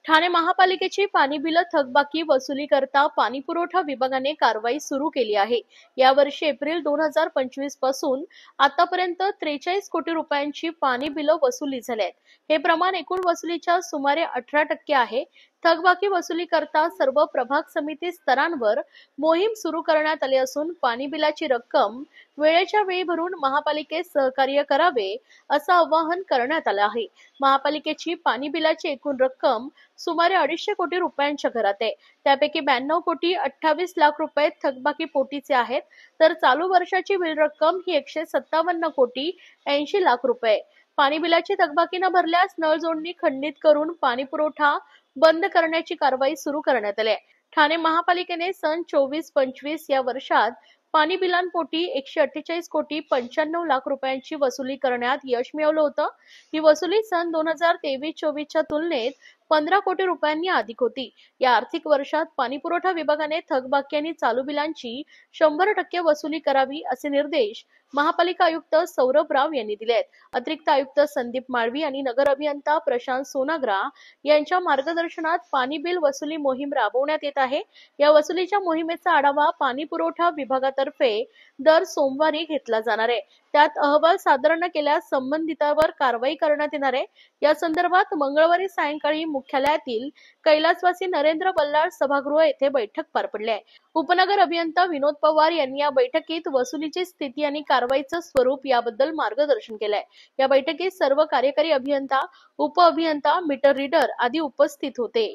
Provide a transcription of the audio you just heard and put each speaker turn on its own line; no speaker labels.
ठाणे महापालिकेची पाणी बिल थकबाकी वसुली करता पाणी पुरवठा विभागाने कारवाई सुरू केली आहे। यावर्षी एप्रिल 2025 पासून आतापर्यंत 43 कोटी रुपयांची पाणी बिल वसुली झाली आहेत। हे प्रमाण एकूण वसुलीच्या सुमारे 18% आहे। थकबाकी वसुली करता सर्व प्रभाग समिती स्तरांवर मोहीम सुरू करण्यात आली असून पाणी बिलाची रक्कम वेळेच्या वेळी भरून महापालिकेस सहकार्य करावे असं आवाहन करण्यात आलं आहे। महापालिकेची पाणी बिलाची एकूण रक्कम सुमारे 250 कोटी रुपयांच्या घरात आहे। त्यापैकी 92 कोटी 28 लाख रुपये थकबाकी पोटीचे आहेत, तर चालू वर्षाची बिल रक्कम ही 157 कोटी 80 लाख रुपये। पाणी बिलाची थकबाकी न भरल्यास नळ जोडणी खंडित करून पाणी पुरवठा बंद करण्याची कारवाई सुरू करण्यात आली आहे। ठाणे महापालिकेने सन 24-25 या वर्षात पाणी बिलांपोटी 148 कोटी 95 लाख रुपयांची वसुली करण्यात यश मिळवलं होतं। ही वसुली सन 2023-24 च्या तुलनेत 15 कोटी रुपयांनी अधिक होती। या आर्थिक वर्षात पाणी पुरवठा विभागाने थकबाकी आणि चालू बिलांची 100% वसुली करावी असे निर्देश महापालिका आयुक्त सौरभ राव यांनी दिले आहेत। अतिरिक्त आयुक्त संदीप माळवी आणि नगर अभियंता प्रशांत सोनाग्रा यांच्या मार्गदर्शनात पाणी बिल वसुली मोहीम राबवण्यात येत आहे। या वसुलीच्या मोहिमेचा आढावा पाणी पुरवठा विभागातर्फे दर सोमवारी घेतला जाणार आहे। त्यात अहवाल सादर न केल्यास संबंधितांवर कारवाई करण्यात येणार आहे। या संदर्भात मंगळवारी सायंकाळी मुख्यालयातील कैलासवासी नरेंद्र बल्लाळ सभागृह येथे बैठक पार पडली आहे। उपनगर अभियंता विनोद पवार यांनी या बैठकीत वसुलीची स्थिती आणि कारवाईचं स्वरूप याबद्दल मार्गदर्शन केले आहे। या बैठकीत सर्व कार्यकारी अभियंता, उप अभियंता, मीटर रीडर आदी उपस्थित होते।